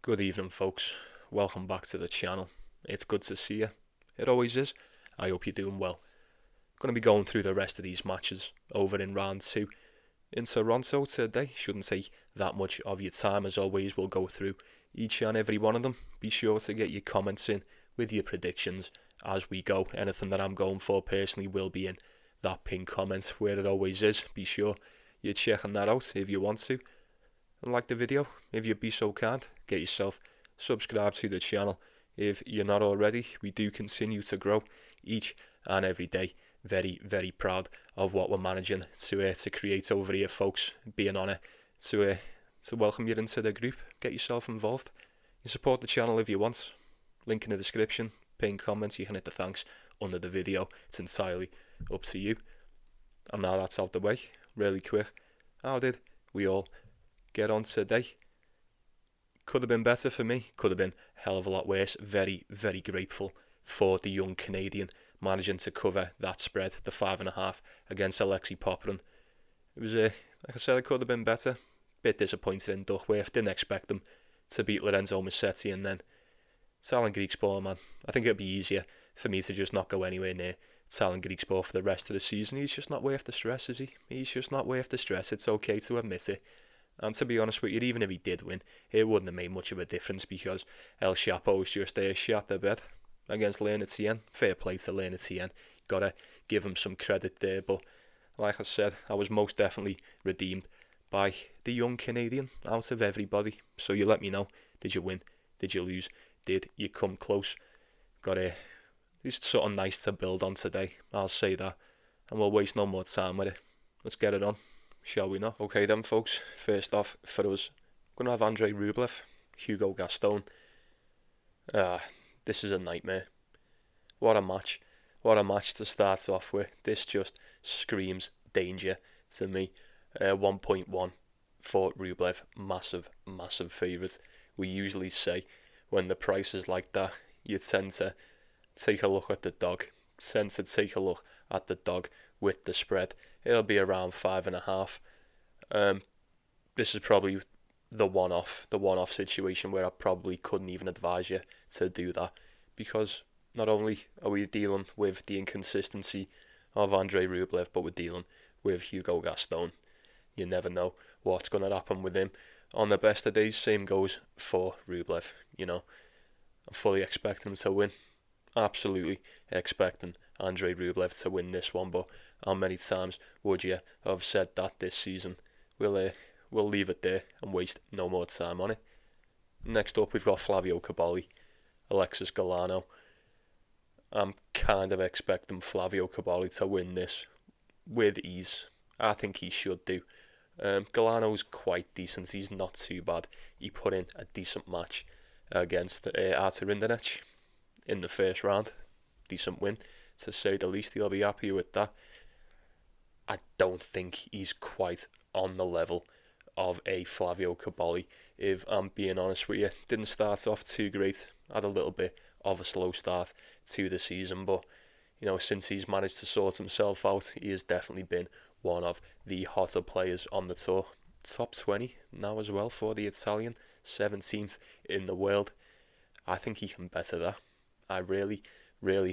Good evening, folks. Welcome back to the channel. It's good to see you. It always is. I hope you're doing well. Going to be going through the rest of these matches over in round 2 in Toronto today. Shouldn't take that much of your time. As always, we'll go through each and every one of them. Be sure to get your comments in with your predictions as we go. Anything that I'm going for personally will be in that pinned comment where it always is. Be sure you're checking that out if you want to. And like the video, if you'd be so kind, get yourself subscribed to the channel. If you're not already, we do continue to grow each and every day. Very, very proud of what we're managing to create over here, folks. Be an honour to welcome you into the group. Get yourself involved. You support the channel if you want. Link in the description. Pinned comments. You can hit the thanks under the video. It's entirely up to you. And now that's out the way, really quick. How did we all get on today? Could have been better for me. Could have been a hell of a lot worse. Very, very grateful for the young Canadian managing to cover that spread, the 5.5 against Alexei Popyrin. It was like I said, it could have been better. Bit disappointed in Duckworth. Didn't expect them to beat Lorenzo Musetti, and then Talon Griekspoor, man. I think it'd be easier for me to just not go anywhere near Talon Griekspoor for the rest of the season. He's just not worth the stress, is he? He's just not worth the stress. It's okay to admit it. And to be honest with you, even if he did win, it wouldn't have made much of a difference because El Chapo's just shot the bed against Lerner Tien. Fair play to Lerner Tien. Gotta give him some credit there. But like I said, I was most definitely redeemed by the young Canadian out of everybody. So you let me know. Did you win? Did you lose? Did you come close? Got just something nice to build on today. I'll say that. And we'll waste no more time with it. Let's get it on. Shall we not? Okay then, folks. First off, for us, we're going to have Andrei Rublev, Hugo Gaston. This is a nightmare. What a match. What a match to start off with. This just screams danger to me. 1.1 for Rublev. Massive, massive favourite. We usually say when the price is like that, you tend to take a look at the dog. With the spread. It'll be around 5.5. This is probably the one-off situation where I probably couldn't even advise you to do that, because not only are we dealing with the inconsistency of Andrei Rublev, but we're dealing with Hugo Gaston. You never know what's going to happen with him. On the best of days, same goes for Rublev. You know, I'm fully expecting him to win. Absolutely expecting Andrei Rublev to win this one, but how many times would you have said that this season? We'll leave it there and waste no more time on it. Next up, we've got Flavio Cobolli, Alexis Galarneau. I'm kind of expecting Flavio Cobolli to win this with ease. I think he should do. Galarneau's quite decent. He's not too bad. He put in a decent match against Artur Rinderknech in the first round. Decent win, to say the least. He'll be happy with that. I don't think he's quite on the level of a Flavio Cobolli, if I'm being honest with you. Didn't start off too great. Had a little bit of a slow start to the season, but you know, since he's managed to sort himself out, he has definitely been one of the hotter players on the tour. Top 20 now as well for the Italian, 17th in the world. I think he can better that. I really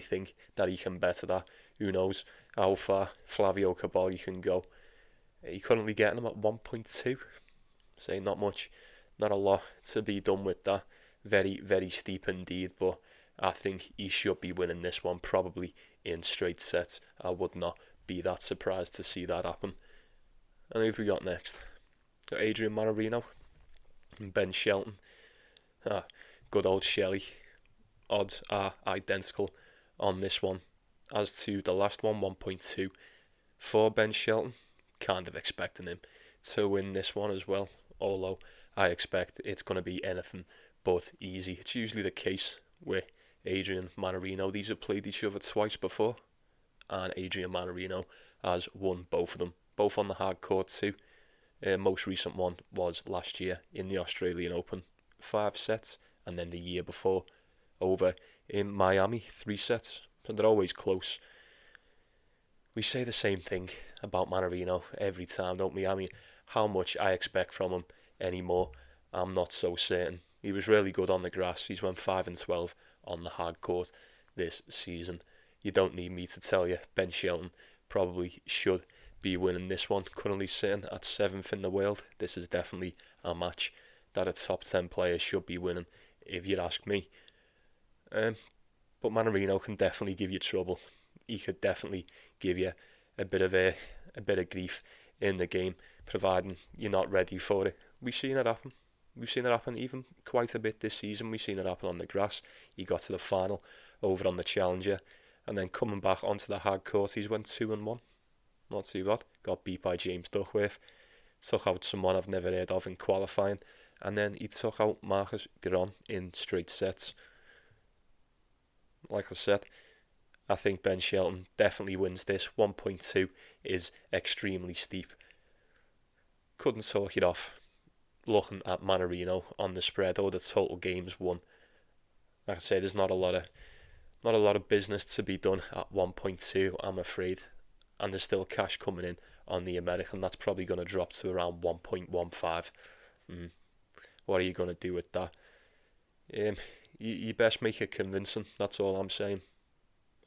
think that he can better that. Who knows how far Flavio Cobolli can go. You're currently getting him at 1.2. Say not much, not a lot to be done with that. Very, very steep indeed, but I think he should be winning this one, probably in straight sets. I would not be that surprised to see that happen. And who have we got next? Got Adrian Mannarino and Ben Shelton. Good old Shelley. Odds are identical on this one as to the last one, 1.2 for Ben Shelton. Kind of expecting him to win this one as well, although I expect it's going to be anything but easy. It's usually the case with Adrian Mannarino. These have played each other twice before, and Adrian Mannarino has won both of them, both on the hard court too. Most recent one was last year in the Australian Open, 5 sets, and then the year before over in Miami, 3 sets. So they're always close. We say the same thing about Mannarino every time, don't we? I mean, how much I expect from him anymore, I'm not so certain. He was really good on the grass. He's went 5-12 on the hard court this season. You don't need me to tell you, Ben Shelton probably should be winning this one. Currently sitting at 7th in the world. This is definitely a match that a top 10 player should be winning, if you ask me. But Mannarino can definitely give you trouble. He could definitely give you a bit of grief in the game, providing you're not ready for it. We've seen it happen. We've seen it happen even quite a bit this season. We've seen it happen on the grass. He got to the final over on the Challenger, and then coming back onto the hard court, he's went 2-1. Not too bad. Got beat by James Duckworth. Took out someone I've never heard of in qualifying, and then he took out Marcus Giron in straight sets. Like I said, I think Ben Shelton definitely wins this. 1.2 is extremely steep. Couldn't talk it off looking at Mannarino on the spread or the total games won. Like I say, there's not a lot of business to be done at 1.2, I'm afraid. And there's still cash coming in on the American. That's probably going to drop to around 1.15. What are you going to do with that? You best make it convincing. That's all I'm saying.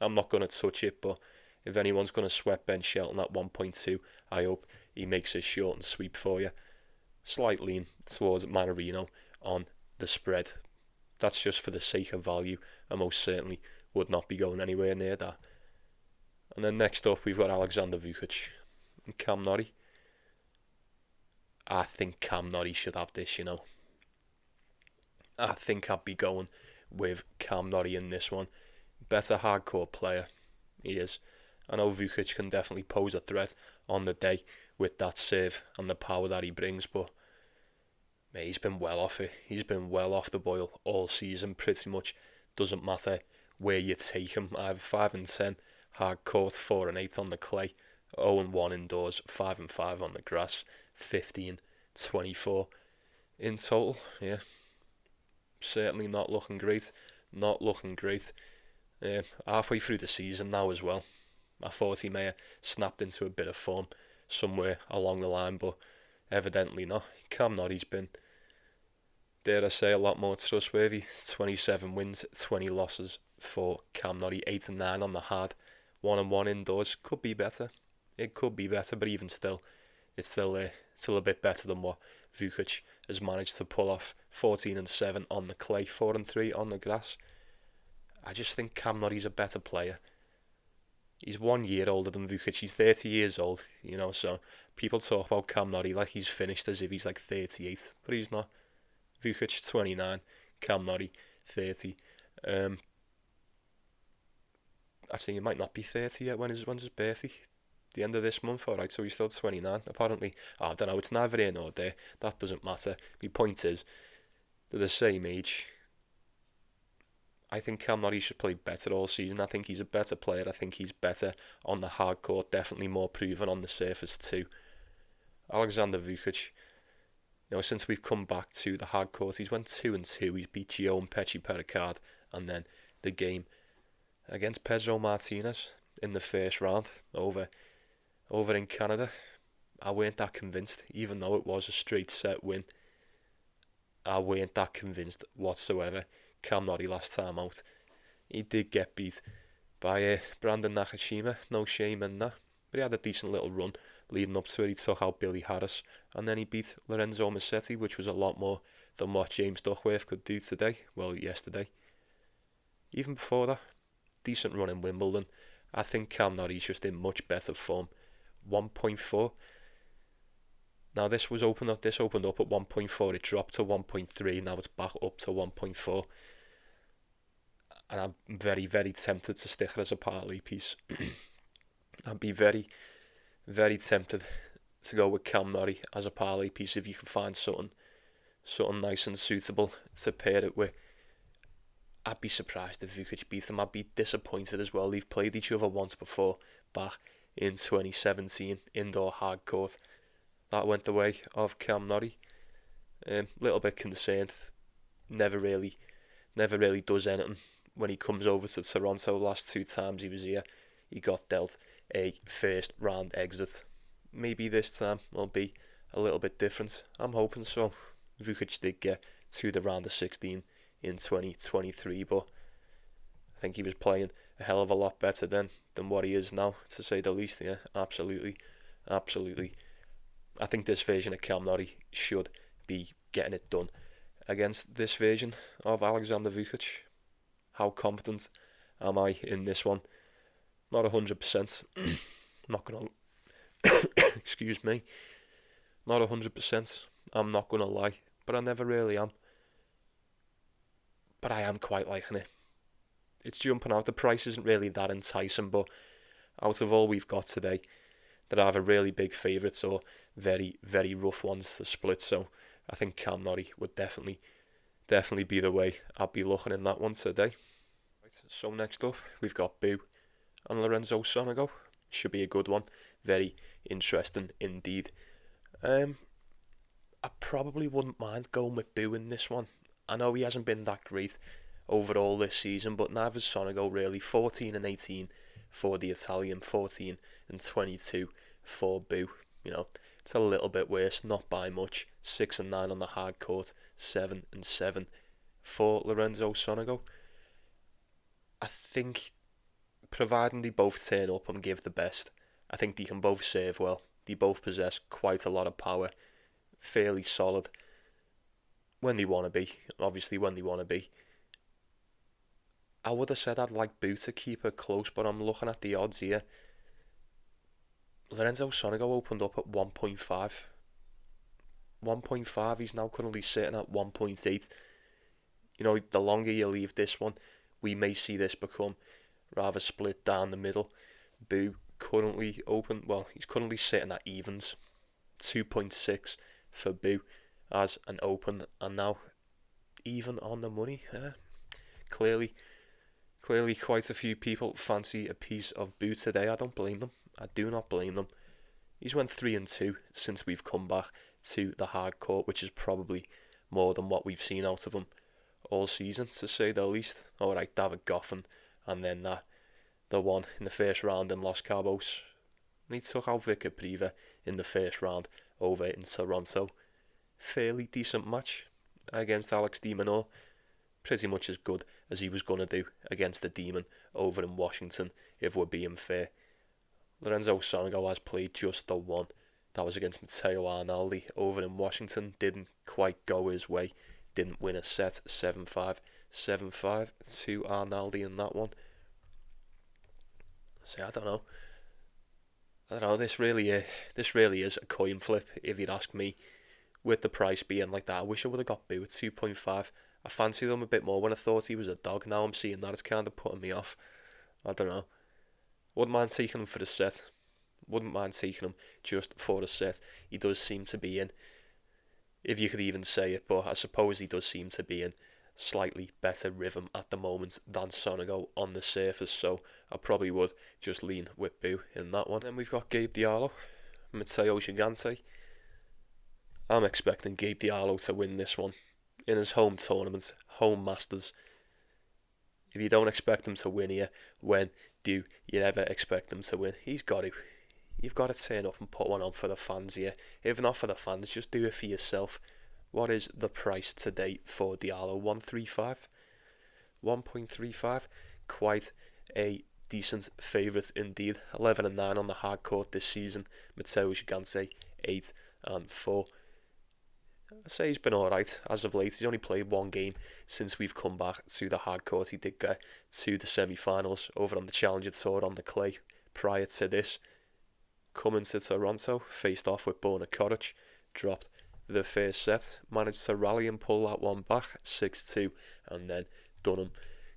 I'm not going to touch it, but if anyone's going to sweat Ben Shelton at 1.2, I hope he makes a short and sweep for you. Slight lean towards Mannarino on the spread. That's just for the sake of value. I most certainly would not be going anywhere near that. And then next up, we've got Alexander Vukic and Cam Norrie. I think Cam Norrie should have this, I think I'd be going with Cam Norrie in this one. Better hardcore player, he is. I know Vukic can definitely pose a threat on the day with that serve and the power that he brings, but mate, he's been well off it. He's been well off the boil all season, pretty much. Doesn't matter where you take him. Either 5-10 hard court, 4-8 on the clay, 0-1 indoors, 5-5 on the grass, 15-24 in total. Yeah, certainly not looking great. Not looking great. Halfway through the season now as well. I thought he may have snapped into a bit of form somewhere along the line, but evidently not. Cam Norrie's been, dare I say, a lot more trustworthy. 27 wins, 20 losses for Cam Norrie, 8-9 on the hard, 1-1 indoors. Could be better. It could be better, but even still, it's still a bit better than what Vukic has managed to pull off. 14-7 on the clay, 4-3 on the grass. I just think Cam Norrie's a better player. He's 1 year older than Vukic. He's 30 years old, so people talk about Cam Norrie like he's finished as if he's like 38, but he's not. Vukic 29, Cam Norrie 30. Actually, he might not be 30 yet. When's his birthday? The end of this month, alright, so he's still 29. Apparently, I don't know, it's neither here nor there. That doesn't matter. My point is, they're the same age. I think Cam Norrie should play better all season. I think he's a better player. I think he's better on the hard court, definitely more proven on the surface too. Alexander Vukic, since we've come back to the hard court, he's went 2-2. He's beat Gio and Pechi Pericard, and then the game against Pedro Martinez in the first round over in Canada. I weren't that convinced, even though it was a straight set win. I weren't that convinced whatsoever. Cam Norrie last time out, he did get beat by Brandon Nakashima, no shame in that, but he had a decent little run leading up to it. He took out Billy Harris, and then he beat Lorenzo Musetti, which was a lot more than what James Duckworth could do yesterday. Even before that, decent run in Wimbledon. I think Cam Norrie's just in much better form. 1.4. Now this opened up at 1.4, it dropped to 1.3, now it's back up to 1.4. And I'm very, very tempted to stick it as a parlay piece. I'd be very, very tempted to go with Cam Norrie as a parlay piece if you can find something nice and suitable to pair it with. I'd be surprised if Vukic beat him. I'd be disappointed as well. They've played each other once before, back in 2017, indoor hard court. That went the way of Cam Norrie. Little bit concerned. Never really does anything. When he comes over to Toronto, last 2 times he was here, he got dealt a first round exit. Maybe this time will be a little bit different. I'm hoping so. Vukic did get to the round of 16 in 2023, but I think he was playing a hell of a lot better then than what he is now, to say the least. Yeah, absolutely. I think this version of Cam Norrie should be getting it done against this version of Alexander Vukic. How confident am I in this one? Not 100%. Not gonna excuse me. Not 100%. I'm not gonna lie, but I never really am. But I am quite liking it. It's jumping out. The price isn't really that enticing, but out of all we've got today, they're either really big favourites or very, very rough ones to split. So I think Cam Norrie would definitely be the way I'd be looking in that one today. Right, so next up, we've got Boo and Lorenzo Sonego. Should be a good one. Very interesting indeed. I probably wouldn't mind going with Boo in this one. I know he hasn't been that great overall this season, but neither's Sonego really. 14 and 18 for the Italian, 14 and 22 for Boo. You know, it's a little bit worse, not by much. 6 and 9 on the hard court, 7 and 7 for Lorenzo Sonego. I think, providing they both turn up and give the best, I think they can both serve well. They both possess quite a lot of power, fairly solid when they want to be. Obviously, when they want to be. I would have said I'd like Boo to keep it close, but I'm looking at the odds here. Lorenzo Sonego opened up at 1.5. 1.5, he's now currently sitting at 1.8. You know, the longer you leave this one, we may see this become rather split down the middle. Boo currently he's currently sitting at evens. 2.6 for Boo as an open, and now even on the money. Clearly quite a few people fancy a piece of Boo today. I don't blame them. I do not blame them. He's went 3 and 2 since we've come back to the hard court, which is probably more than what we've seen out of him all season, to say the least. Alright, David Goffin, and then the one in the first round in Los Cabos. And he took out Victor Priva in the first round over in Toronto. Fairly decent match against Alex de Minaur. Pretty much as good as he was going to do against the Demon over in Washington, if we're being fair. Lorenzo Sonego has played just the one. That was against Matteo Arnaldi over in Washington. Didn't quite go his way. Didn't win a set. 7-5. 7-5 to Arnaldi in that one. So I don't know. This really is a coin flip, if you'd ask me. With the price being like that, I wish I would have got Boo at 2.5. I fancied him a bit more when I thought he was a dog. Now I'm seeing that, it's kind of putting me off. I don't know. Wouldn't mind taking him for the set. Wouldn't mind taking him just for the set. He does seem to be in, if you could even say it, but I suppose he does seem to be in slightly better rhythm at the moment than Sonego on the surface, so I probably would just lean with Boo in that one. Then we've got Gabe Diallo, Matteo Gigante. I'm expecting Gabe Diallo to win this one in his home tournament, home Masters. If you don't expect him to win here, when do you ever expect him to win? He's got to. You've got to turn up and put one on for the fans here. If not for the fans, just do it for yourself. What is the price today for Diallo? 135? 1.35? Quite a decent favourite indeed. 11 and 9 on the hard court this season. Matteo Gigante, 8 and 4. I'd say he's been alright as of late. He's only played one game since we've come back to the hard court. He did get to the semi-finals over on the Challenger Tour on the clay prior to this. Coming to Toronto, faced off with Baena, dropped the first set, managed to rally and pull that one back, 6-2, and then done him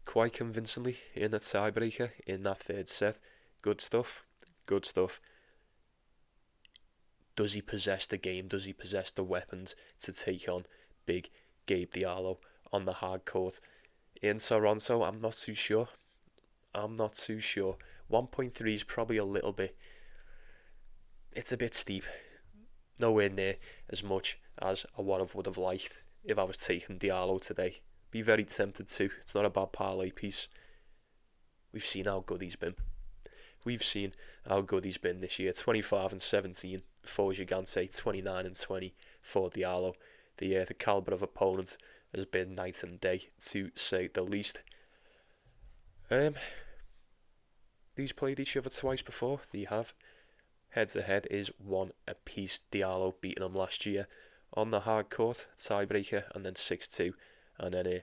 quite convincingly in a tiebreaker in that third set. Good stuff. Does he possess the game? Does he possess the weapons to take on big Gabe Diallo on the hard court in Toronto? I'm not too sure. 1.3 is probably a little bit... It's a bit steep. Nowhere near as much as I would have liked if I was taking Diallo today. Be very tempted to. It's not a bad parlay piece. We've seen how good he's been. This year. 25 and 17 for Gigante, 29 and 20 for Diallo. The calibre of opponent has been night and day, to say the least. These played each other twice before. They have. Head-to-head is 1 apiece. Diallo beating them last year on the hard court, tiebreaker, and then 6-2. And then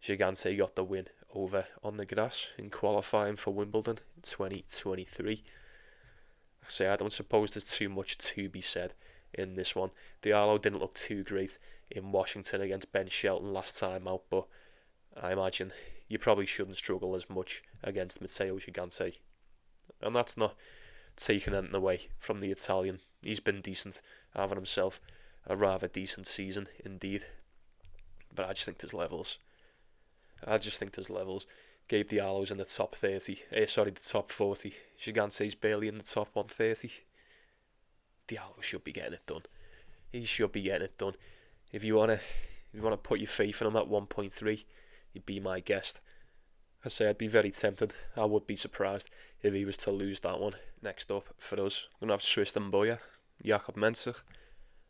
Gigante got the win over on the grass in qualifying for Wimbledon 2023. I don't suppose there's too much to be said in this one. Diallo didn't look too great in Washington against Ben Shelton last time out, but I imagine you probably shouldn't struggle as much against Matteo Gigante. And that's not taking anything away from the Italian. He's been decent, having himself a rather decent season indeed. But I just think there's levels. Gabe Diallo's in the top 30. The top 40. Gigante's barely in the top 130. Diallo should be getting it done. He should be getting it done. If you wanna put your faith in him at 1.3, you'd be my guest. I'd be very tempted. I would be surprised if he was to lose that one. Next up for us, we're going to have Tristan Boyer, Jakob Mensik.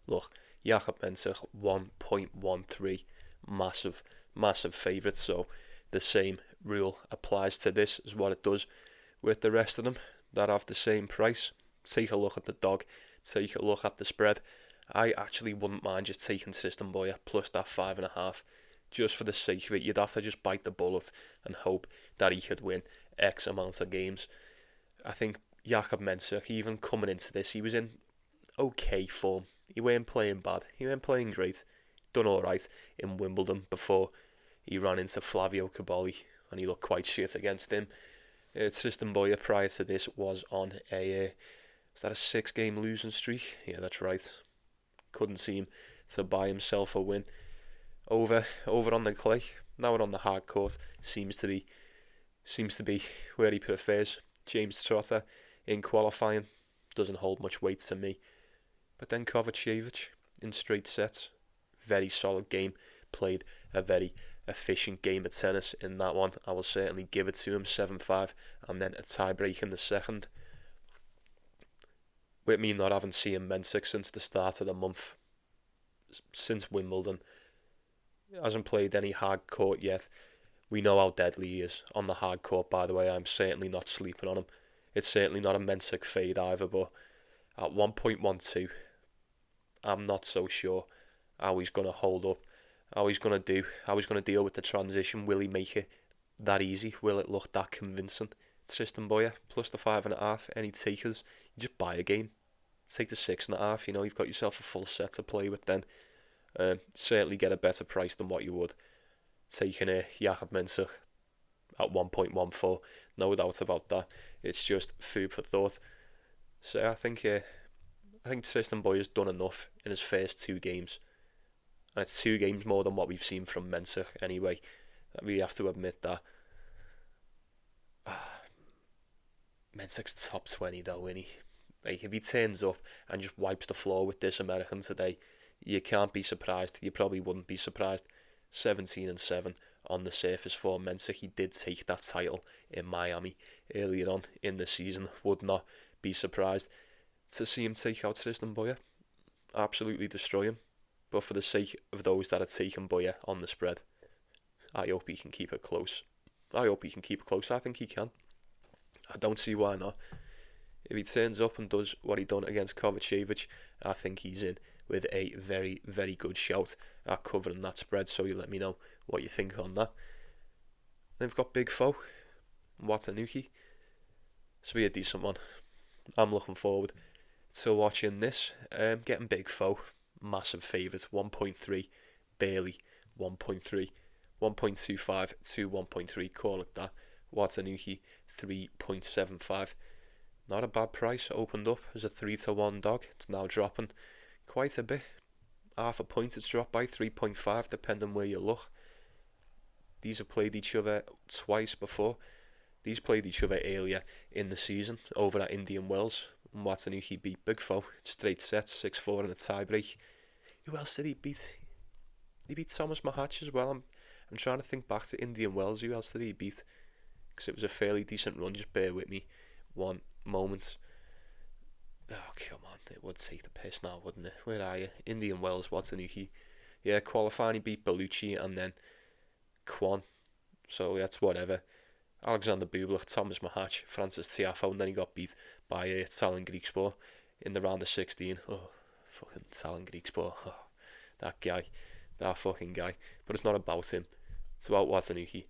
Look, Jakob Mensik, 1.13. Massive favourite. So the same rule applies to this as what it does with the rest of them that have the same price. Take a look at the dog. Take a look at the spread. I actually wouldn't mind just taking Tristan Boyer plus that 5.5. Just for the sake of it, you'd have to just bite the bullet and hope that he could win X amount of games. I think Jakob Mensik, even coming into this, he was in okay form. He weren't playing bad. He weren't playing great. Done alright in Wimbledon before he ran into Flavio Cobolli and he looked quite shit against him. Tristan Boyer prior to this was on a 6-game losing streak? Yeah, that's right. Couldn't seem to buy himself a win. Over on the clay, now on the hard court, seems to be where he prefers. James Trotter in qualifying doesn't hold much weight to me, but then Kovacevic in straight sets, very solid game, played a very efficient game of tennis in that one. I will certainly give it to him, 7-5, and then a tie-break in the second. With me not having seen Mensik since the start of the month, since Wimbledon, hasn't played any hard court yet. We know how deadly he is on the hard court, by the way. I'm certainly not sleeping on him. It's certainly not a Mensik fade either, but at 1.12, I'm not so sure how he's going to hold up, how he's going to deal with the transition. Will he make it that easy? Will it look that convincing? Tristan Boyer, plus the 5.5, any takers? You just buy a game. Take the 6.5, you've got yourself a full set to play with then. Certainly get a better price than what you would taking a Jakob Mensik at 1.14. No doubt about that. It's just food for thought. So I think Tristan Boyer's done enough in his first 2 games, and it's 2 games more than what we've seen from Mensik anyway. We have to admit that. Mensik's top 20 though, isn't he? Like, if he turns up and just wipes the floor with this American today, you can't be surprised. You probably wouldn't be surprised. 17-7 on the surface for Mensik. He did take that title in Miami earlier on in the season. Would not be surprised to see him take out Tristan Boyer. Absolutely destroy him. But for the sake of those that are taking Boyer on the spread, I hope he can keep it close. I think he can. I don't see why not. If he turns up and does what he done against Kovacevic, I think he's in with a very, very good shout at covering that spread. So you let me know what you think on that. Then we've got Big Foe, Watanuki. This will be a decent one. I'm looking forward to watching this. Getting Big Foe, massive favourite, 1.3, barely 1.3, 1.25 to 1.3, call it that. Watanuki, 3.75. Not a bad price. Opened up as a 3-1 dog. It's now dropping quite a bit. Half a point it's dropped by, 3.5 depending where you look. These have played each other twice before. These played each other earlier in the season over at Indian Wells. Watanuki beat Big Foe, straight sets, 6-4 in a tie-break. Who else did he beat? He beat Thomas Mahatch as well. I'm trying to think back to Indian Wells. Who else did he beat? Because it was a fairly decent run. Just bear with me one moment. Oh, come on. It would take the piss now, wouldn't it? Where are you? Indian Wells, Watanuki. Yeah, qualifying he beat Bellucci and then Quinn. So that's whatever. Alexander Bublik, Thomas Mahac, Francis Tiafoe, and then he got beat by Talon Griekspoor in the round of 16. Oh, fucking Talon Griekspoor. Oh, that guy. That fucking guy. But it's not about him. It's about Watanuki.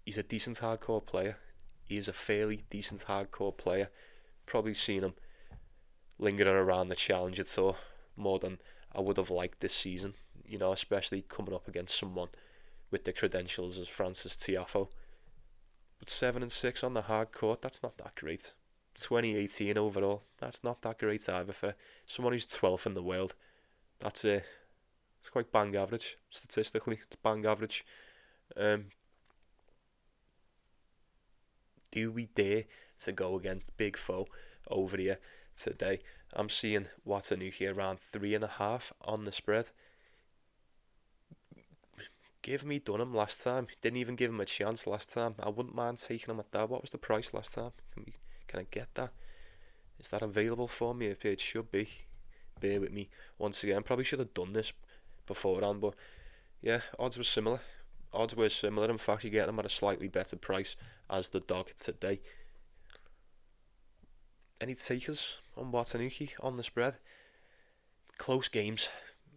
He's a decent hardcore player. He is a fairly decent hardcore player. Probably seen him lingering around the Challenger Tour more than I would have liked this season. You know, especially coming up against someone with the credentials as Francis Tiafoe. But 7-6 on the hard court, that's not that great. 2018 overall, that's not that great either for someone who's 12th in the world. That's it's quite bang average, statistically, it's bang average. Do we dare to go against Big Foe over here today? I'm seeing Watanuki around 3.5 on the spread. Give me Dunham last time. Didn't even give him a chance last time. I wouldn't mind taking him at that. What was the price last time? Can I get that? Is that available for me? It should be. Bear with me once again. Probably should have done this beforehand, but yeah, odds were similar. In fact, you're getting them at a slightly better price as the dog today. Any takers on Watanuki on the spread? Close games.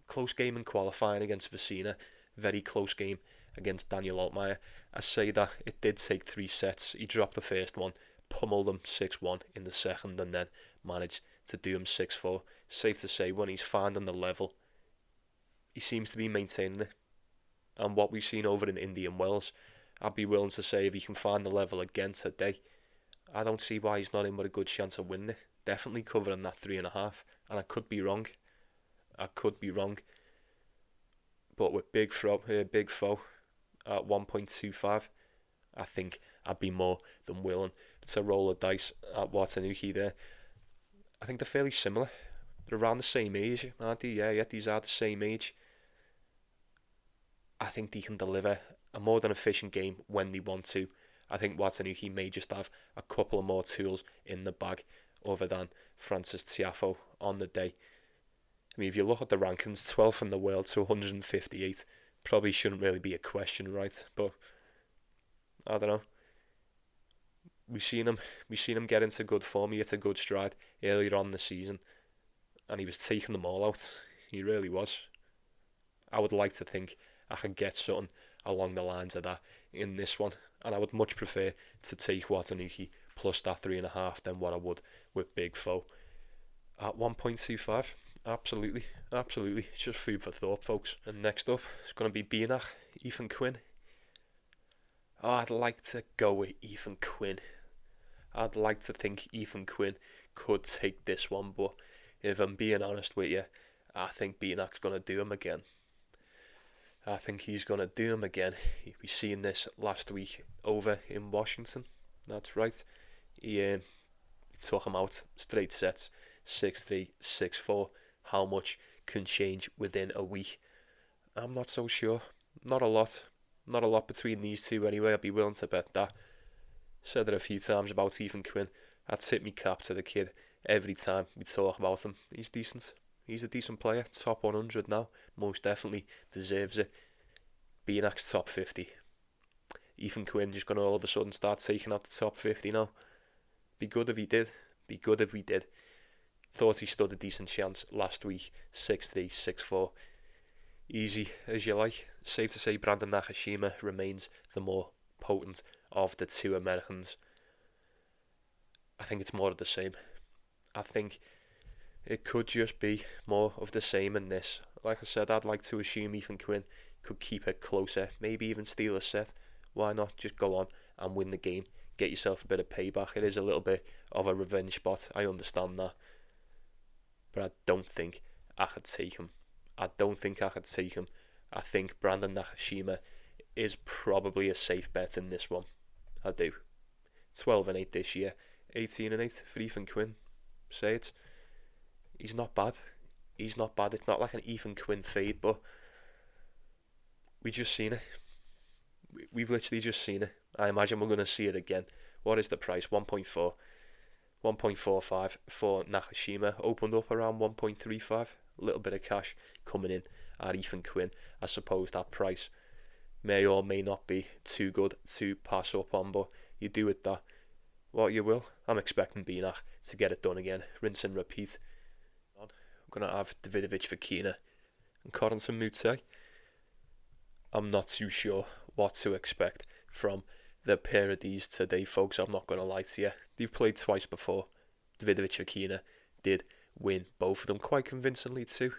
Close game in qualifying against Fokina. Very close game against Daniel Altmaier. I say that it did take 3 sets. He dropped the first one, pummeled him 6-1 in the second, and then managed to do him 6-4. Safe to say, when he's finding the level, he seems to be maintaining it. And what we've seen over in Indian Wells, I'd be willing to say if he can find the level again today, I don't see why he's not in with a good chance of winning it. Definitely covering that 3.5, and I could be wrong. But with Big Foe at 1.25, I think I'd be more than willing to roll a dice at Watanuki there. I think they're fairly similar. They're around the same age, aren't they? Yeah, these are the same age. I think they can deliver a more than efficient game when they want to. I think Watanuki may just have a couple of more tools in the bag other than Francis Tiafoe on the day. I mean, if you look at the rankings, 12th in the world to 158, probably shouldn't really be a question, right? But I don't know. We've seen him get into good form. He hit a good stride earlier on the season, and he was taking them all out. He really was. I would like to think I could get something along the lines of that in this one, and I would much prefer to take Watanuki plus that 3.5 than what I would with Big Foe at 1.25. Absolutely. It's just food for thought, folks. And next up, it's going to be Baena, Ethan Quinn. Oh, I'd like to go with Ethan Quinn. I'd like to think Ethan Quinn could take this one, but if I'm being honest with you, I think Baena's going to do him again. I think he's going to do him again. We've seen this last week over in Washington. That's right. He took him out straight sets, 6-3, 6-4. How much can change within a week? I'm not so sure. Not a lot between these two anyway. I'd be willing to bet that. Said it a few times about Ethan Quinn. I'd tip me cap to the kid every time we talk about him. He's decent. He's a decent player. Top 100 now. Most definitely deserves it. Baena's top 50. Ethan Quinn just going to all of a sudden start taking out the top 50 now. Be good if he did. Thought he stood a decent chance last week. 6-3, 6-4. Easy as you like. Safe to say Brandon Nakashima remains the more potent of the two Americans. I think it's more of the same. I think it could just be more of the same in this. Like I said, I'd like to assume Ethan Quinn could keep it closer. Maybe even steal a set. Why not just go on and win the game? Get yourself a bit of payback. It is a little bit of a revenge spot. I understand that. But I don't think I could take him. I think Brandon Nakashima is probably a safe bet in this one. I do. 12-8 this year. 18-8 for Ethan Quinn. Say it. He's not bad. It's not like an Ethan Quinn fade, but we've just seen it. We've literally just seen it. I imagine we're going to see it again. What is the price? 1.4. 1.45 for Nakashima. Opened up around 1.35. a little bit of cash coming in at Ethan Quinn. I suppose that price may or may not be too good to pass up on, but you do with that what you will. I'm expecting Baena to get it done again, rinse and repeat. I'm going to have Davidovich, Fokina and Carreno Moutet. I'm not too sure what to expect from the pair of these today, folks. I'm not going to lie to you. They've played twice before. Davidovich, Fokina did win both of them quite convincingly too.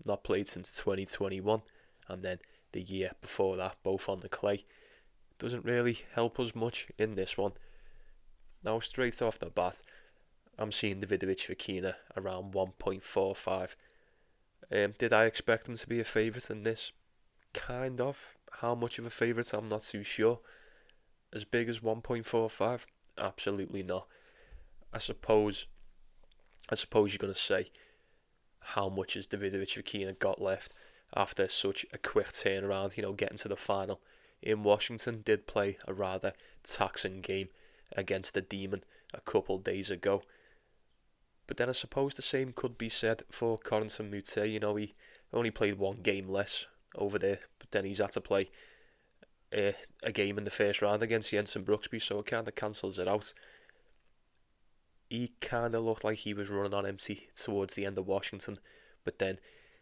Not played since 2021, and then the year before that, both on the clay. Doesn't really help us much in this one. Now, straight off the bat, I'm seeing Davidovich, Fokina around 1.45. Did I expect him to be a favourite in this? Kind of. How much of a favourite, I'm not too sure. As big as 1.45? Absolutely not. I suppose you're going to say, how much has Davidovich, Fokina got left after such a quick turnaround, getting to the final in Washington. Did play a rather taxing game against the Demon a couple days ago. But then I suppose the same could be said for Carreno Moutet. He only played one game less over there, but then he's had to play a game in the first round against Jensen Brooksby, so it kind of cancels it out. He kind of looked like he was running on empty towards the end of Washington, but then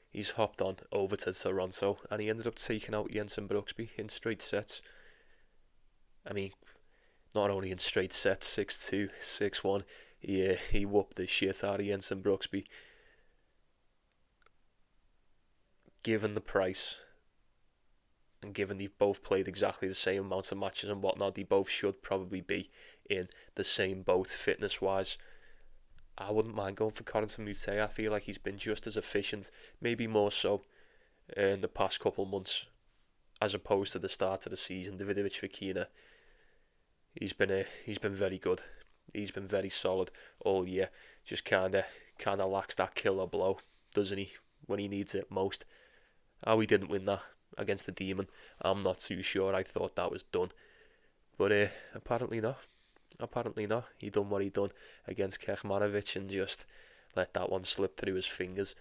he's hopped on over to Toronto and he ended up taking out Jensen Brooksby in straight sets. I mean, not only in straight sets, 6-2, 6-1, he whooped the shit out of Jensen Brooksby. Given the price, and given they've both played exactly the same amount of matches and whatnot, they both should probably be in the same boat fitness-wise. I wouldn't mind going for Carreno Moutet. I feel like he's been just as efficient, maybe more so, in the past couple months, as opposed to the start of the season. Davidovich, Fokina, he's been very good. He's been very solid all year. Just kind of lacks that killer blow, doesn't he, when he needs it most. How he didn't win that against the Demon, I'm not too sure. I thought that was done, but apparently not. He done what he done against Kecmanovic and just let that one slip through his fingers.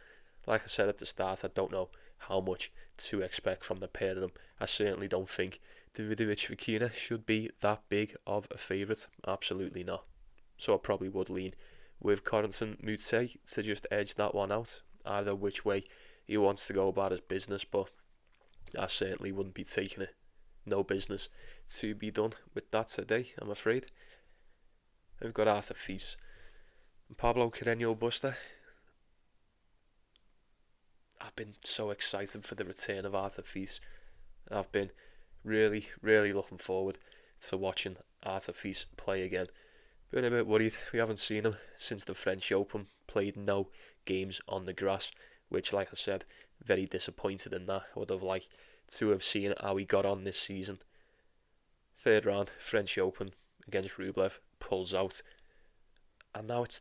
Like I said at the start, I don't know how much to expect from the pair of them. I certainly don't think Davidovich, Fokina should be that big of a favourite. Absolutely not. So I probably would lean with Carreno Moutet to just edge that one out, either which way he wants to go about his business, but I certainly wouldn't be taking it. No business to be done with that today, I'm afraid. We've got Artifice and Pablo Carreno Busta. I've been so excited for the return of Artifice. I've been really, really looking forward to watching Artifice play again. Been a bit worried. We haven't seen him since the French Open. Played no games on the grass, which, like I said, very disappointed in that. Would have liked to have seen how he got on this season. Third round, French Open against Rublev, pulls out. And now it's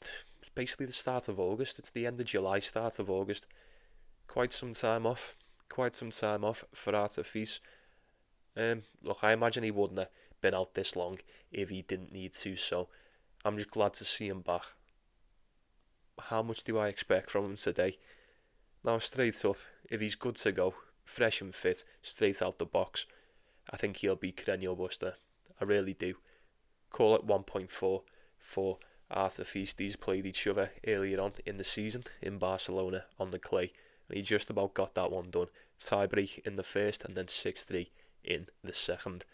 basically the start of August. It's the end of July, start of August. Quite some time off for Artifice. Look, I imagine he wouldn't have been out this long if he didn't need to, so I'm just glad to see him back. How much do I expect from him today? Now, straight up, if he's good to go, fresh and fit, straight out the box, I think he'll beat Carreno Busta. I really do. Call it 1.4 for Artifice. These played each other earlier on in the season in Barcelona on the clay, and he just about got that one done. Tie break in the first and then 6-3 in the second.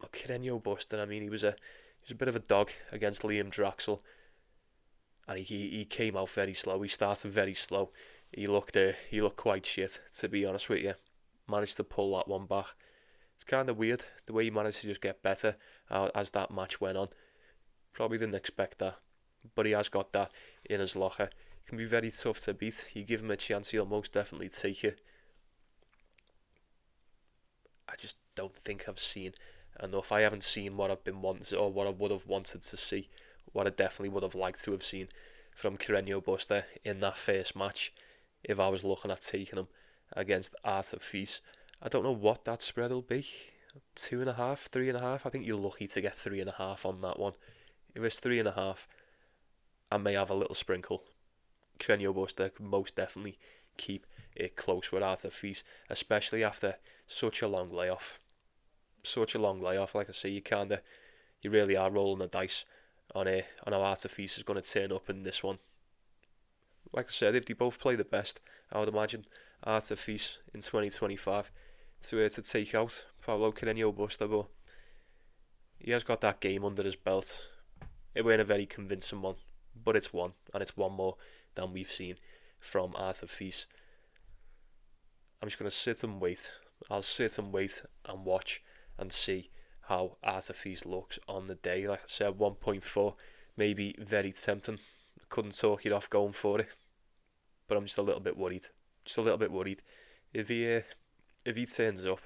Well, Carreno Busta, I mean, he was a bit of a dog against Liam Draxel, and he came out very slow. He started very slow. He looked quite shit, to be honest with you. Managed to pull that one back. It's kind of weird the way he managed to just get better as that match went on. Probably didn't expect that, but he has got that in his locker. It can be very tough to beat. You give him a chance, he'll most definitely take it. I just don't think I've seen enough. I haven't seen what I've been wanting, or what I would have wanted to see, what I definitely would have liked to have seen from Carreno Busta in that first match if I was looking at taking him against Artifice. I don't know what that spread will be. 2.5, 3.5. I think you're lucky to get 3.5 on that one. If it's 3.5, I may have a little sprinkle. Carreno Busta could most definitely keep it close with ATP, especially after such a long layoff. Like I say, you really are rolling the dice on how ATP is going to turn up in this one. Like I said, if they both play the best, I would imagine ATP in 2025 to take out Pablo Carreno Busta, but he has got that game under his belt. It weren't a very convincing one, but it's one, and it's one more than we've seen from ATP. I'm just going to sit and wait. I'll sit and wait and watch and see how ATP looks on the day. Like I said, 1.4, maybe very tempting. I couldn't talk it off going for it, but I'm just a little bit worried. If he turns up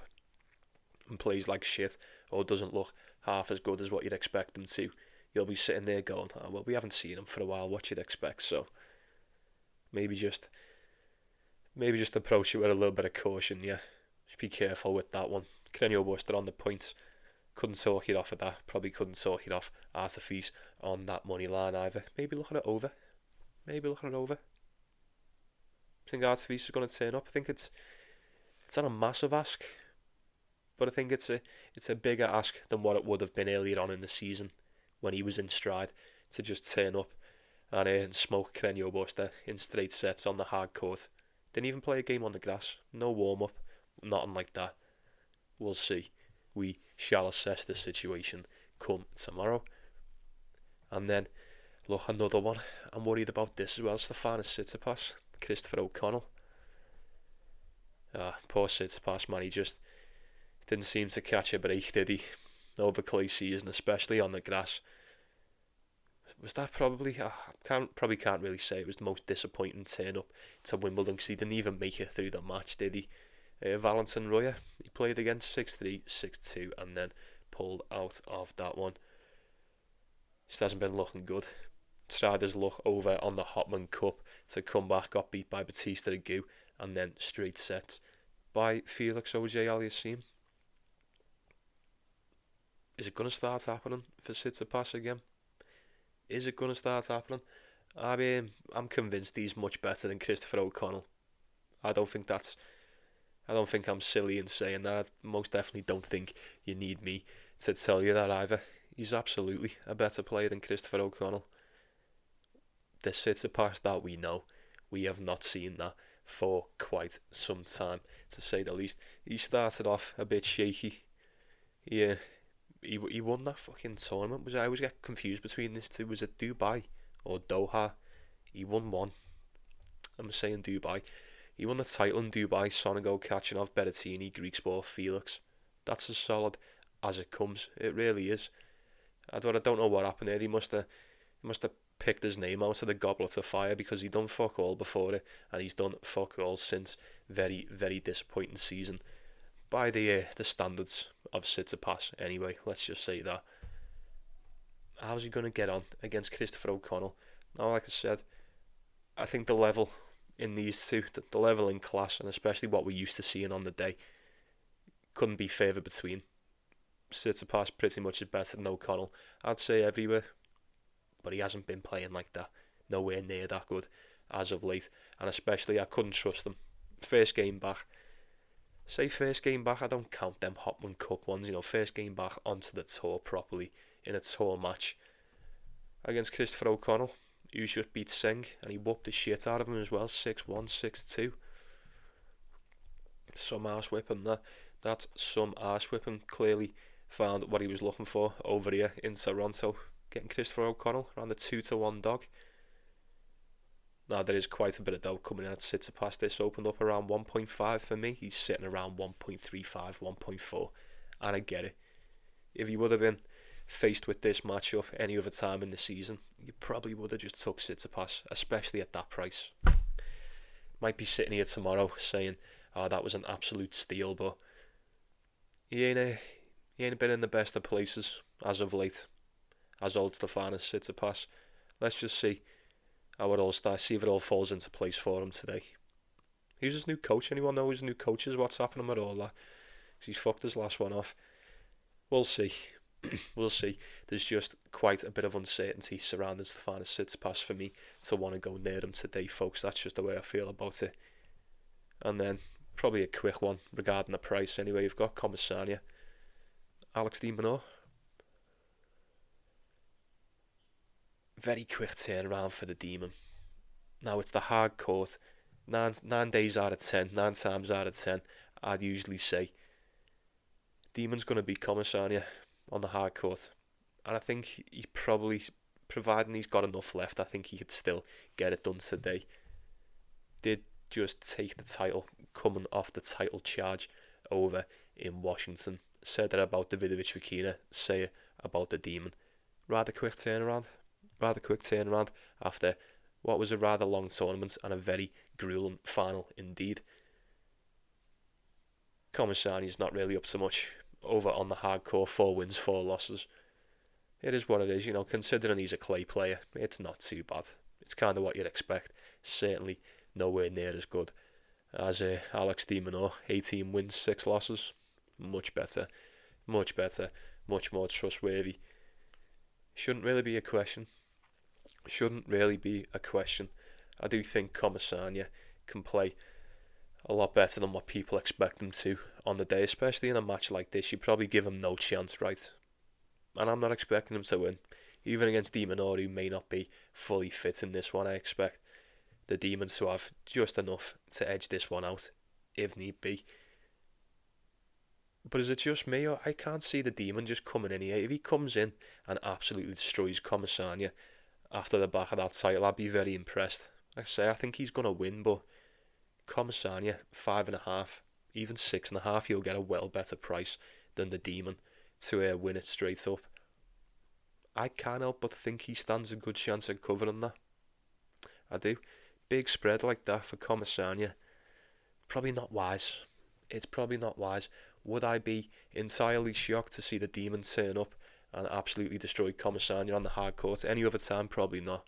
and plays like shit or doesn't look half as good as what you'd expect him to, you'll be sitting there going, oh, well, we haven't seen him for a while, what you'd expect. So maybe just approach it with a little bit of caution, yeah. Just be careful with that one. Carreno Busta on the points. Couldn't talk it off of that. Probably couldn't talk it off ATP on that money line either. Maybe look at it over. I think ATP is going to turn up. I think it's not a massive ask, but I think it's a bigger ask than what it would have been earlier on in the season when he was in stride, to just turn up and smoke Carreno Busta in straight sets on the hard court. Didn't even play a game on the grass. No warm-up. Nothing like that. We'll see. We shall assess the situation come tomorrow. And then, look, another one. I'm worried about this as well. Stefanos Tsitsipas. Christopher O'Connell. Poor Tsitsipas, man. He just didn't seem to catch a break, did he? Over clay season, especially on the grass. Was that probably... I can't really say it was the most disappointing turn up to Wimbledon, because he didn't even make it through the match, did he? Valentin Royer, he played against 6-3, 6-2, and then pulled out of that one. Just hasn't been looking good. Tried his luck over on the Hopman Cup to come back, got beat by Bautista Agut, and then straight set by Felix Auger-Aliassime. Is it going to start happening for Tsitsipas again? Is it going to start happening? I'm convinced he's much better than Christopher O'Connell. I don't think I'm silly in saying that. I most definitely don't think you need me to tell you that either. He's absolutely a better player than Christopher O'Connell. The Tsitsipas that we know, we have not seen that for quite some time, to say the least. He started off a bit shaky. Yeah. He won that fucking tournament. I always get confused between these two. Was it Dubai or Doha? He won one. I'm saying Dubai. He won the title in Dubai. Sonego catching off Berrettini, Greek sport Felix. That's as solid as it comes. It really is. I don't know what happened there. He must have picked his name out of the goblet of fire, because he done fuck all before it, and he's done fuck all since. Very, very disappointing season by the standards of Tsitsipas anyway, let's just say that. How's he going to get on against Christopher O'Connell? Now, like I said, I think the level in these two, the level in class, and especially what we're used to seeing on the day, couldn't be further between. Tsitsipas pretty much is better than O'Connell, I'd say, everywhere, but he hasn't been playing like that, nowhere near that good as of late, and especially I couldn't trust him. First game back, I don't count them Hopman Cup ones, first game back onto the tour properly in a tour match against Christopher O'Connell, who just beat Singh, and he whooped the shit out of him as well, 6-1, 6-2. Some arse whipping there. That's some arse whipping. Clearly found what he was looking for over here in Toronto, getting Christopher O'Connell around the 2-1 dog. Now, there is quite a bit of doubt coming in at Tsitsipas. This opened up around 1.5 for me. He's sitting around 1.35, 1.4. And I get it. If he would have been faced with this matchup any other time in the season, you probably would have just took Tsitsipas, especially at that price. Might be sitting here tomorrow saying, oh, that was an absolute steal, but he ain't been in the best of places as of late, as old Stefanos Tsitsipas. Let's just see how it all starts, see if it all falls into place for him today. Who's his new coach? Anyone know who's new coach is? What's happening with all that? Because he's fucked his last one off. We'll see. We'll see. There's just quite a bit of uncertainty surrounding Stefanos Tsitsipas for me to want to go near him today, folks. That's just the way I feel about it. And then probably a quick one regarding the price. Anyway, you've got Comesana, Alex de Minaur. Very quick turnaround for the Demon. Now it's the hard court. 9 days out of 10, 9 times out of 10, I'd usually say Demon's going to beat Comesana on the hard court. And I think he probably, providing he's got enough left, I think he could still get it done today. Did just take the title, coming off the title charge over in Washington. Said that about Davidovich Fokina, say it about the Demon. Rather quick turnaround after what was a rather long tournament and a very grueling final indeed. Comesani's not really up to much over on the hardcore, 4 wins, 4 losses. It is what it is, considering he's a clay player, it's not too bad. It's kind of what you'd expect. Certainly nowhere near as good as Alex de Minaur, 18 wins, 6 losses. Much better, much more trustworthy. Shouldn't really be a question. I do think Comesana can play a lot better than what people expect him to on the day, especially in a match like this. You probably give him no chance, right? And I'm not expecting him to win. Even against de Minaur, who may not be fully fit in this one, I expect the Demons to have just enough to edge this one out, if need be. But is it just me, or I can't see the Demon just coming in here? If he comes in and absolutely destroys Comesana after the back of that title, I'd be very impressed. Like I say, I think he's going to win, but Comesana, 5.5, even 6.5, you'll get a well better price than the Demon to win it straight up. I can't help but think he stands a good chance of covering that. I do. Big spread like that for Comesana, probably not wise. It's probably not wise. Would I be entirely shocked to see the Demon turn up and absolutely destroy Comesana on the hard court? Any other time, probably not.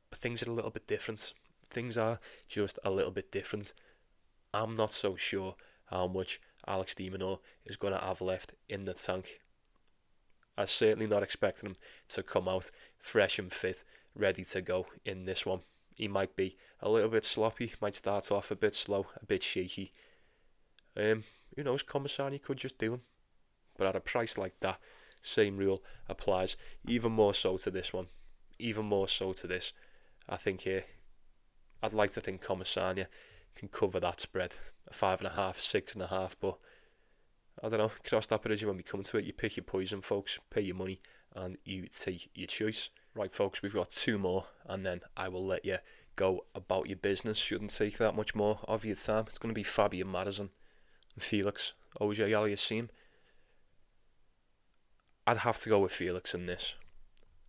But things are a little bit different. Things are just a little bit different. I'm not so sure how much Alex de Minaur is going to have left in the tank. I'm certainly not expecting him to come out fresh and fit, ready to go in this one. He might be a little bit sloppy, might start off a bit slow, a bit shaky. Who knows, Comesana could just do him. But at a price like that, same rule applies even more so to this one. Even more so to this. I think I'd like to think Comesana can cover that spread, 5.5, 6.5, but I don't know, cross that bridge when we come to it. You pick your poison, folks, pay your money, and you take your choice. Right, folks, we've got 2 more, and then I will let you go about your business. Shouldn't take that much more of your time. It's going to be Fabio Marozsan and Felix Auger Aliassime. I'd have to go with Felix in this.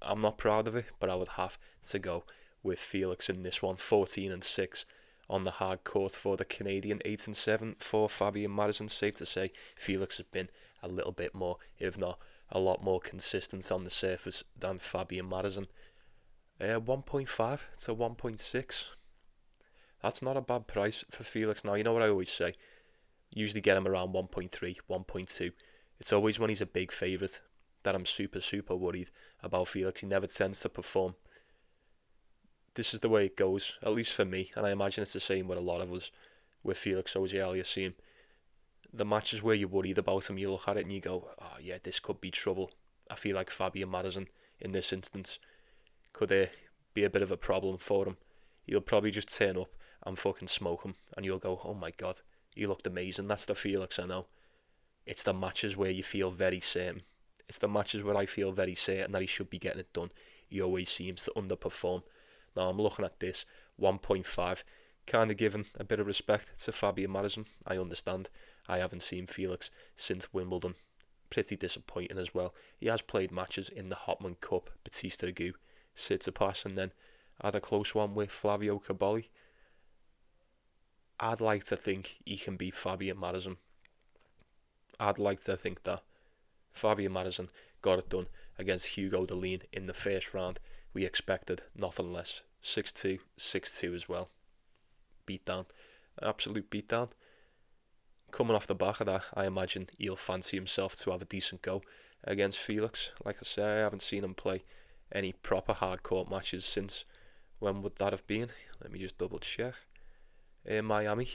I'm not proud of it, but I would have to go with Felix in this one. 14-6 on the hard court for the Canadian, 8-7 for Fabio Marozsan. Safe to say, Felix has been a little bit more, if not a lot more consistent on the surface than Fabio Marozsan. 1.5 to 1.6. That's not a bad price for Felix. Now, you know what I always say? Usually get him around 1.3, 1.2. It's always when he's a big favourite that I'm super worried about Felix. He never tends to perform. This is the way it goes, at least for me, and I imagine it's the same with a lot of us, with Felix Auger-Aliassime. The matches where you're worried about him, you look at it and you go, oh yeah, this could be trouble. I feel like Fabio Marozsan, in this instance, could be a bit of a problem for him. He'll probably just turn up and fucking smoke him, and you'll go, oh my god, he looked amazing. That's the Felix I know. It's the matches where you feel very certain. It's the matches where I feel very certain that he should be getting it done. He always seems to underperform. Now I'm looking at this, 1.5, kind of giving a bit of respect to Fabio Marozsan. I understand. I haven't seen Felix since Wimbledon. Pretty disappointing as well. He has played matches in the Hopman Cup, Bautista Agut, Tsitsipas, and then had a close one with Flavio Cobolli. I'd like to think he can beat Fabio Marozsan. I'd like to think that. Fabio Marozsan got it done against Hugo Dellien in the first round. We expected nothing less. 6-2, 6-2 as well. Beatdown. Absolute beatdown. coming off the back of that, I imagine he'll fancy himself to have a decent go against Felix. Like I say, I haven't seen him play any proper hard court matches since, when would that have been? Let me just double check. In Miami.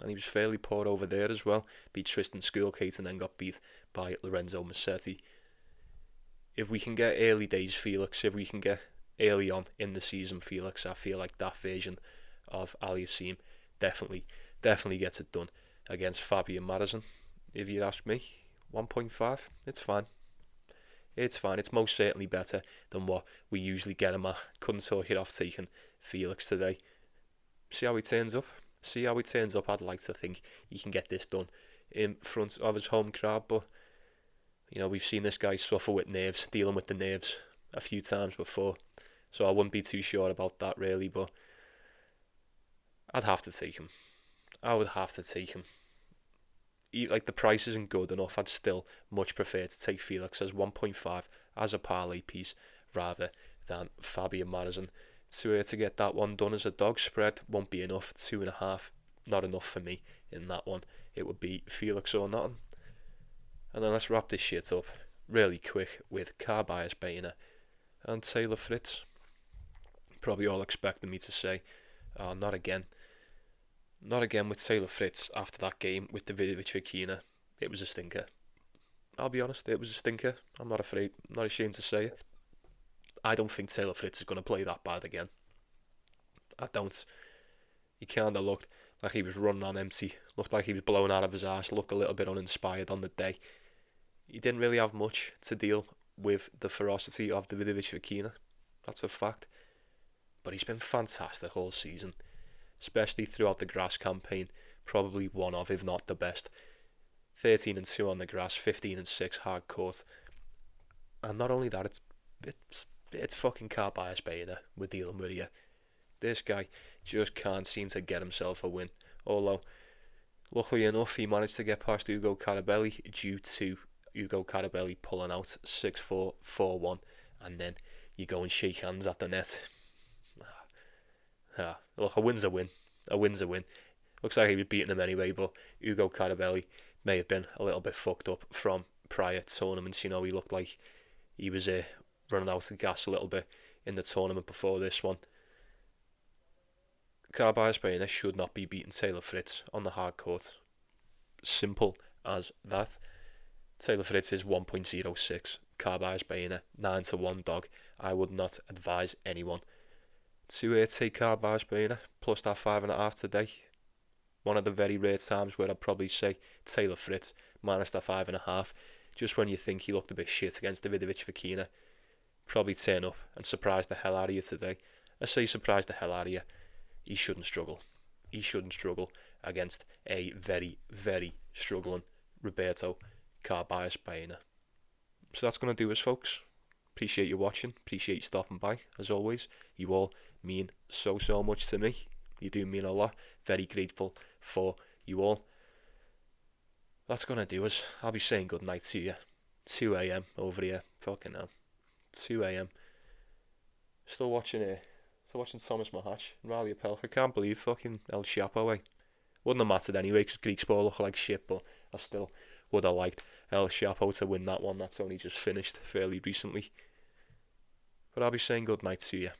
And he was fairly poor over there as well. Beat Tristan Schoolkate and then got beat by Lorenzo Musetti. If we can get early days Felix, if we can get early on in the season Felix, I feel like that version of Aliassime definitely gets it done against Fabian Marozsan. If you ask me, 1.5, it's fine. It's fine. It's most certainly better than what we usually get him at. Couldn't talk it off taking Felix today. See how he turns up. I'd like to think he can get this done in front of his home crowd, but you know, we've seen this guy suffer with nerves, dealing with the nerves a few times before, so I wouldn't be too sure about that really, but I'd have to take him. I would have to take him. Like, the price isn't good enough. I'd still much prefer to take Felix as 1.5 as a parlay piece rather than Fabian Marozsan. To get that one done as a dog spread won't be enough. 2.5, not enough for me in that one. It would be Felix or nothing. And then let's wrap this shit up really quick with Carballes, Baena and Taylor Fritz. Probably all expecting me to say, oh, not again. Not again with Taylor Fritz after that game with Davidovich Fokina. It was a stinker. I'll be honest, it was a stinker. I'm not ashamed to say it. I don't think Taylor Fritz is going to play that bad again. I don't. He kind of looked like he was running on empty. Looked like he was blown out of his arse. Looked a little bit uninspired on the day. He didn't really have much to deal with the ferocity of Davidovich Fokina. That's a fact. But he's been fantastic all season. Especially throughout the grass campaign. Probably one of, if not the best. 13-2 on the grass, 15-6 hard court. And not only that, it's fucking Carballes Baena we're dealing with here. This guy just can't seem to get himself a win. Although, luckily enough, he managed to get past Ugo Carballes due to Ugo Carballes pulling out 6-4, 4-1, and then you go and shake hands at the net. Look, a win's a win. A win's a win. Looks like he was beating him anyway, but Ugo Carballes may have been a little bit fucked up from prior tournaments. You know, he looked like he was running out of gas a little bit in the tournament before this one. Carballes Baena should not be beating Taylor Fritz on the hard court. Simple as that. Taylor Fritz is 1.06. Carballes Baena 9-1 dog. I would not advise anyone to take Carballes Baena plus that 5.5 today. One of the very rare times where I'd probably say Taylor Fritz minus that 5.5. Just when you think he looked a bit shit against Davidovich Fokina, probably turn up and surprise the hell out of you today. I say surprise the hell out of you. He shouldn't struggle. He shouldn't struggle against a very, very struggling Roberto Carballes Baena. So that's going to do us, folks. Appreciate you watching. Appreciate you stopping by. As always, you all mean so much to me. You do mean a lot. Very grateful for you all. That's going to do us. I'll be saying good night to you. 2 a.m. over here. Fucking hell. 2 a.m. Still watching Thomas Mahatch and Riley Appel. I can't believe fucking El Chapo. Wouldn't have mattered anyway because Greek sport looked like shit, but I still would have liked El Chapo to win that one. That's only just finished fairly recently. But I'll be saying good night to you.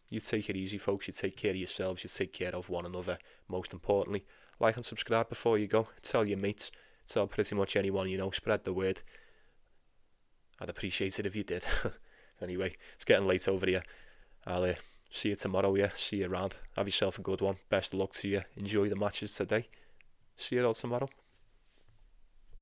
You take it easy, folks. You take care of yourselves. You take care of one another. Most importantly, like and subscribe before you go. Tell your mates. Tell pretty much anyone you know. Spread the word. I'd appreciate it if you did. Anyway, it's getting late over here. I'll see you tomorrow, yeah. See you around. Have yourself a good one. Best of luck to you. Enjoy the matches today. See you all tomorrow.